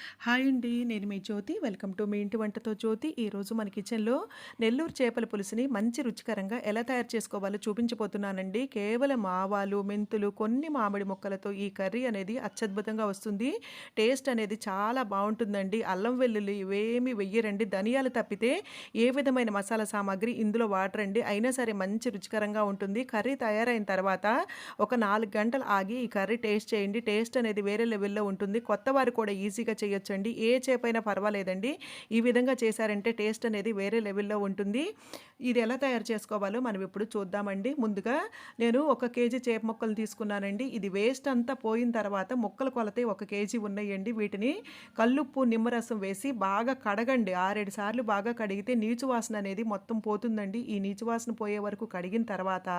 Hi అండి. నేను మీ జ్యోతి. Welcome to me ఇంటి వంటతో జ్యోతి. ఈరోజు మన కిచెన్‌లో నెల్లూరు చేపల పులుసుని మంచి రుచికరంగా ఎలా తయారు చేసుకోవాలో చూపించబోతున్నానండి. కేవలం ఆవాలు, మెంతులు, కొన్ని మామిడి ముక్కలతో ఈ కర్రీ అనేది అత్యద్భుతంగా వస్తుంది. టేస్ట్ అనేది చాలా బావుంటుందండి. అల్లం వెల్లుల్లి ఇవేమి వెయ్యరండి. ధనియాలు తప్పితే ఏ విధమైన మసాలా సామాగ్రి ఇందులో వాడరండి. అయినా సరే మంచి రుచికరంగా ఉంటుంది. కర్రీ తయారైన తర్వాత ఒక 4 గంటలు ఆగి ఈ కర్రీ టేస్ట్ చేయండి. టేస్ట్ అనేది వేరే లెవెల్‌లో ఉంటుంది. కొత్తవారు కూడా ఈజీగా చేయొచ్చండి. ఏ చేపైనా పర్వాలేదండి. ఈ విధంగా చేశారంటే టేస్ట్ అనేది వేరే లెవెల్‌లో ఉంటుంది. ఇది ఎలా తయారు చేసుకోవాలో మనం ఇప్పుడు చూద్దామండి. ముందుగా నేను 1 కేజీ చేప ముక్కలు తీసుకున్నానండి. ఇది వేస్ట్ అంతా పోయిన తర్వాత ముక్కల కొలతే 1 కేజీ ఉన్నాయండి. వీటిని కల్లుప్పు, నిమ్మరసం వేసి బాగా కడగండి. 6, 7 సార్లు బాగా కడిగితే నీచు వాసన అనేది మొత్తం పోతుందండి. ఈ నీచు వాసన పోయే వరకు కడిగిన తర్వాత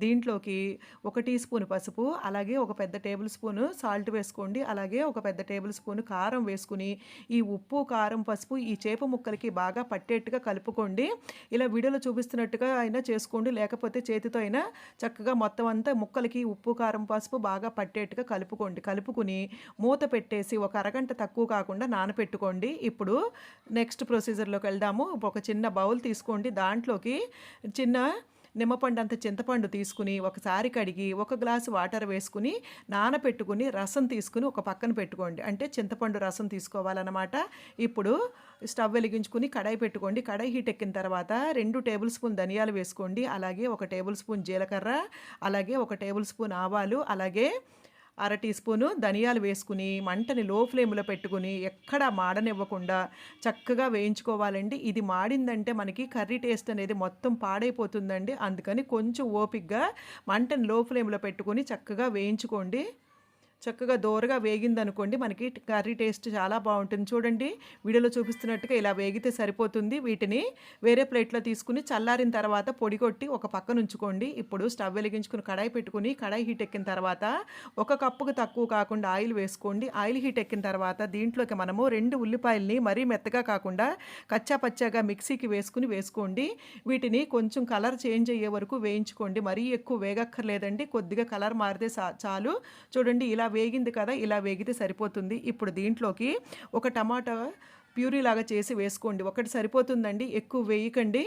దీంట్లోకి 1 టీ స్పూన్ పసుపు, అలాగే ఒక పెద్ద టేబుల్ స్పూను సాల్ట్ వేసుకోండి. అలాగే ఒక పెద్ద టేబుల్ స్పూన్ కారం వేసుకుని ఈ ఉప్పు, కారం, పసుపు ఈ చేప ముక్కలకి బాగా పట్టేట్టుగా కలుపుకోండి. ఇలా వీడియోలో చూపిస్తున్నట్టుగా అయినా చేసుకోండి. లేకపోతే చేతితో అయినా చక్కగా మొత్తం అంతా ముక్కలకి ఉప్పు, కారం, పసుపు బాగా పట్టేట్టుగా కలుపుకోండి. కలుపుకుని మూత పెట్టేసి ఒక అరగంట తక్కువ కాకుండా నానపెట్టుకోండి. ఇప్పుడు నెక్స్ట్ ప్రొసీజర్‌లోకి వెళ్దాము. ఒక చిన్న బౌల్ తీసుకోండి. దాంట్లోకి చిన్న నిమ్మపండు అంత చింతపండు తీసుకుని ఒకసారి కడిగి 1 గ్లాసు వాటర్ వేసుకుని నానపెట్టుకుని రసం తీసుకుని ఒక పక్కన పెట్టుకోండి. అంటే చింతపండు రసం తీసుకోవాలన్నమాట. ఇప్పుడు స్టవ్ వెలిగించుకుని కడాయి పెట్టుకోండి. కడాయి హీట్ ఎక్కిన తర్వాత 2 టేబుల్ స్పూన్ ధనియాలు వేసుకోండి. అలాగే 1 టేబుల్ స్పూన్ జీలకర్ర, అలాగే 1 టేబుల్ స్పూన్ ఆవాలు, అలాగే అర టీ స్పూను ధనియాలు వేసుకుని మంటని లో ఫ్లేమ్‌లో పెట్టుకుని ఎక్కడా మాడనివ్వకుండా చక్కగా వేయించుకోవాలండి. ఇది మాడిందంటే మనకి కర్రీ టేస్ట్ అనేది మొత్తం పాడైపోతుందండి. అందుకని కొంచెం ఓపికగా మంటని లో ఫ్లేమ్‌లో పెట్టుకొని చక్కగా వేయించుకోండి. చక్కగా దోరగా వేగిందనుకోండి మనకి కర్రీ టేస్ట్ చాలా బాగుంటుంది. చూడండి వీడియోలో చూపిస్తున్నట్టుగా ఇలా వేగితే సరిపోతుంది. వీటిని వేరే ప్లేట్లో తీసుకుని చల్లారిన తర్వాత పొడి కొట్టి ఒక పక్కన ఉంచుకోండి. ఇప్పుడు స్టవ్ వెలిగించుకుని కడాయి పెట్టుకుని కడాయి హీట్ ఎక్కిన తర్వాత 1 కప్పుకు తక్కువ కాకుండా ఆయిల్ వేసుకోండి. ఆయిల్ హీట్ ఎక్కిన తర్వాత దీంట్లోకి మనము 2 ఉల్లిపాయల్ని మరీ మెత్తగా కాకుండా కచ్చా పచ్చాగా మిక్సీకి వేసుకోండి. వీటిని కొంచెం కలర్ చేంజ్ అయ్యే వరకు వేయించుకోండి. మరీ ఎక్కువ వేగక్కర్లేదండి. కొద్దిగా కలర్ మారితే చాలు. చూడండి ఇలా వేగింది కదా, ఇలా వేగితే సరిపోతుంది. ఇప్పుడు దీంట్లోకి ఒక టమాటా ప్యూరీ లాగా చేసి వేసుకోండి. ఒకటి సరిపోతుందండి, ఎక్కువ వేయకండి.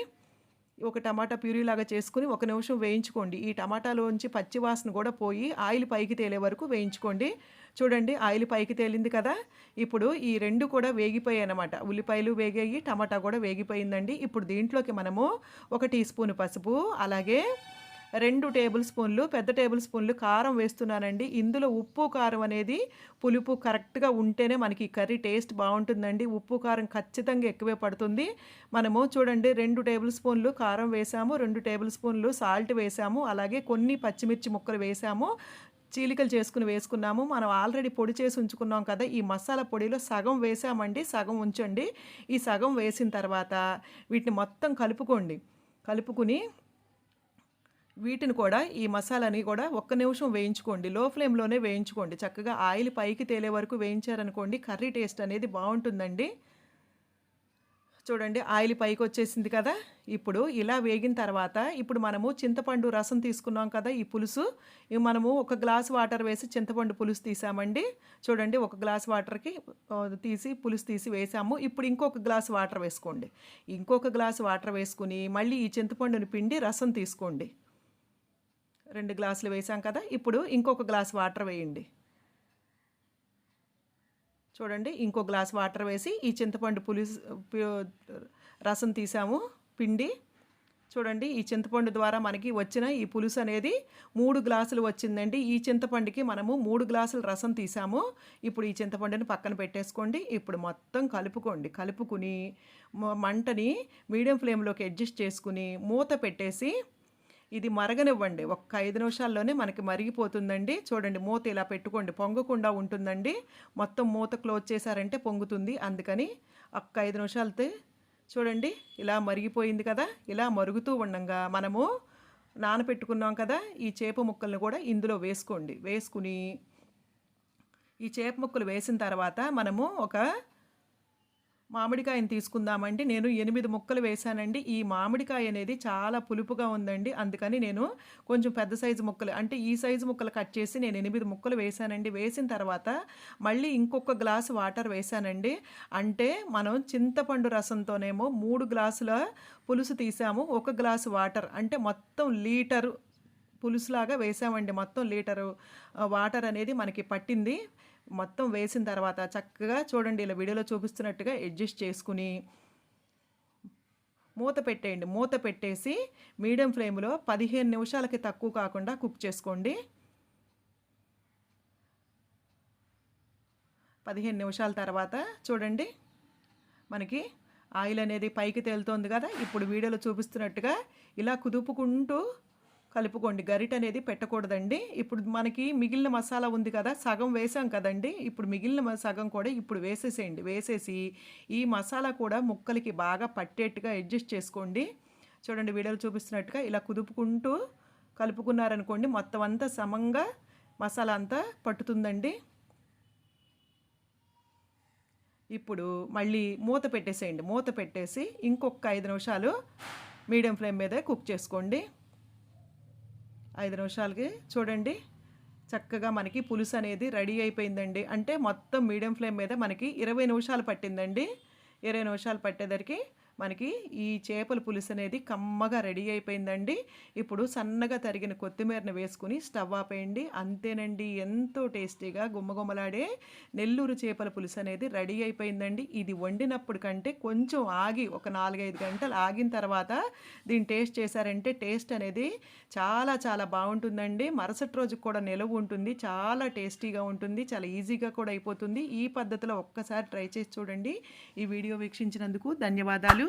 ఒక టమాటా ప్యూరీ లాగా చేసుకుని 1 నిమిషం వేయించుకోండి. ఈ టమాటాలోంచి పచ్చి వాసన కూడా పోయి ఆయిల్ పైకి తేలే వరకు వేయించుకోండి. చూడండి ఆయిల్ పైకి తేలింది కదా. ఇప్పుడు ఈ 2 కూడా వేగిపోయాయి అన్నమాట. ఉల్లిపాయలు వేగాయి, టమాటా కూడా వేగిపోయిందండి. ఇప్పుడు దీంట్లోకి మనము 1 టీ స్పూన్ పసుపు, అలాగే 2 టేబుల్ స్పూన్లు పెద్ద టేబుల్ స్పూన్లు కారం వేస్తున్నానండి. ఇందులో ఉప్పు, కారం అనేది పులుపు కరెక్ట్‌గా ఉంటేనే మనకి కర్రీ టేస్ట్ బావుంటుందండి. ఉప్పు, కారం ఖచ్చితంగా ఎక్కువే పడుతుంది. మనము చూడండి 2 టేబుల్ స్పూన్లు కారం వేసాము, 2 టేబుల్ స్పూన్లు సాల్ట్ వేసాము, అలాగే కొన్ని పచ్చిమిర్చి ముక్కలు వేసాము. చీలికలు చేసుకుని వేసుకున్నాము. మనం ఆల్రెడీ పొడి చేసి ఉంచుకున్నాం కదా. ఈ మసాలా పొడిలో సగం వేసామండి, సగం ఉంచండి. ఈ సగం వేసిన తర్వాత వీటిని మొత్తం కలుపుకోండి. కలుపుకుని వీటిని కూడా ఈ మసాలాని కూడా 1 నిమిషం వేయించుకోండి. లో ఫ్లేమ్‌లోనే వేయించుకోండి. చక్కగా ఆయిల్ పైకి తేలే వరకు వేయించారనుకోండి కర్రీ టేస్ట్ అనేది బావుంటుందండి. చూడండి ఆయిల్ పైకొచ్చేసింది కదా. ఇప్పుడు ఇలా వేగిన తర్వాత ఇప్పుడు మనము చింతపండు రసం తీసుకున్నాం కదా, ఈ పులుసు మనము 1 గ్లాస్ వాటర్ వేసి చింతపండు పులుసు తీసామండి. చూడండి 1 గ్లాస్ వాటర్‌కి తీసి పులుసు తీసి వేసాము. ఇప్పుడు ఇంకొక గ్లాస్ వాటర్ వేసుకోండి. ఇంకొక గ్లాస్ వాటర్ వేసుకుని మళ్ళీ ఈ చింతపండుని పిండి రసం తీసుకోండి. 2 గ్లాసులు వేసాం కదా. ఇప్పుడు ఇంకొక గ్లాస్ వాటర్ వేయండి. చూడండి ఇంకో గ్లాస్ వాటర్ వేసి ఈ చింతపండు పులుసు రసం తీసాము పిండి. చూడండి ఈ చింతపండు ద్వారా మనకి వచ్చిన ఈ పులుసు అనేది 3 గ్లాసులు వచ్చిందండి. ఈ చింతపండుకి మనము 3 గ్లాసుల రసం తీసాము. ఇప్పుడు ఈ చింతపండుని పక్కన పెట్టేసుకోండి. ఇప్పుడు మొత్తం కలుపుకోండి. కలుపుకుని మంటని మీడియం ఫ్లేమ్‌లోకి అడ్జస్ట్ చేసుకుని మూత పెట్టేసి ఇది మరగనివ్వండి. ఒక్క 5 నిమిషాల్లోనే మనకి మరిగిపోతుందండి. చూడండి మూత ఇలా పెట్టుకోండి, పొంగకుండా ఉంటుందండి. మొత్తం మూత క్లోజ్ చేశారంటే పొంగుతుంది. అందుకని ఒక్క 5 నిమిషాలతో చూడండి ఇలా మరిగిపోయింది కదా. ఇలా మరుగుతూ ఉండంగా మనము నానపెట్టుకున్నాం కదా ఈ చేప ముక్కల్ని కూడా ఇందులో వేసుకోండి. వేసుకుని ఈ చేప ముక్కలు వేసిన తర్వాత మనము ఒక మామిడికాయని తీసుకుందామండి. నేను 8 ముక్కలు వేశానండి. ఈ మామిడికాయ అనేది చాలా పులుపుగా ఉందండి. అందుకని నేను కొంచెం పెద్ద సైజు ముక్కలు అంటే ఈ సైజు ముక్కలు కట్ చేసి నేను 8 ముక్కలు వేశానండి. వేసిన తర్వాత మళ్ళీ ఇంకొక గ్లాసు వాటర్ వేశానండి. అంటే మనం చింతపండు రసంతోనేమో 3 గ్లాసుల పులుసు తీసాము. 1 గ్లాసు వాటర్ అంటే మొత్తం లీటరు పులుసులాగా వేసామండి. మొత్తం లీటరు వాటర్ అనేది మనకి పట్టింది. మొత్తం వేసిన తర్వాత చక్కగా చూడండి, ఇలా వీడియోలో చూపిస్తున్నట్టుగా అడ్జస్ట్ చేసుకుని మూత పెట్టేయండి. మూత పెట్టేసి మీడియం ఫ్లేమ్లో 15 నిమిషాలకి తక్కువ కాకుండా కుక్ చేసుకోండి. 15 నిమిషాల తర్వాత చూడండి, మనకి ఆయిల్ అనేది పైకి తేలుతోంది కదా. ఇప్పుడు వీడియోలో చూపిస్తున్నట్టుగా ఇలా కుదుపుకుంటూ కలుపుకోండి. గరిట అనేది పెట్టకూడదండి. ఇప్పుడు మనకి మిగిలిన మసాలా ఉంది కదా, సగం వేసాం కదండి. ఇప్పుడు మిగిలిన సగం కూడా ఇప్పుడు వేసేసేయండి. వేసేసి ఈ మసాలా కూడా ముక్కలకి బాగా పట్టేట్టుగా అడ్జస్ట్ చేసుకోండి. చూడండి, వీడియోలో చూపిస్తున్నట్టుగా ఇలా కుదుపుకుంటూ కలుపుకున్నారనుకోండి, మొత్తం అంతా సమంగా మసాలా అంతా పట్టుతుందండి. ఇప్పుడు మళ్ళీ మూత పెట్టేసేయండి. మూత పెట్టేసి ఇంకొక 5 నిమిషాలు మీడియం ఫ్లేమ్ మీద కుక్ చేసుకోండి. 5 నిమిషాలకి చూడండి, చక్కగా మనకి పులుసు అనేది రెడీ అయిపోయిందండి. అంటే మొత్తం మీడియం ఫ్లేమ్ మీద మనకి 20 నిమిషాలు పట్టిందండి. 20 నిమిషాలు పట్టేసరికి మనకి ఈ చేపల పులుసు అనేది కమ్మగా రెడీ అయిపోయిందండి. ఇప్పుడు సన్నగా తరిగిన కొత్తిమీరని వేసుకుని స్టవ్ ఆపేయండి. అంతేనండి, ఎంతో టేస్టీగా గుమ్మగుమ్మలాడే నెల్లూరు చేపల పులుసు అనేది రెడీ అయిపోయిందండి. ఇది వండినప్పుడు కంటే కొంచెం ఆగి ఒక 4-5 గంటలు ఆగిన తర్వాత దీన్ని టేస్ట్ చేశారంటే టేస్ట్ అనేది చాలా చాలా బాగుంటుందండి. మరుసటి రోజుకి కూడా నిలవ ఉంటుంది. చాలా టేస్టీగా ఉంటుంది. చాలా ఈజీగా కూడా అయిపోతుంది. ఈ పద్ధతిలో ఒక్కసారి ట్రై చేసి చూడండి. ఈ వీడియో వీక్షించినందుకు ధన్యవాదాలు.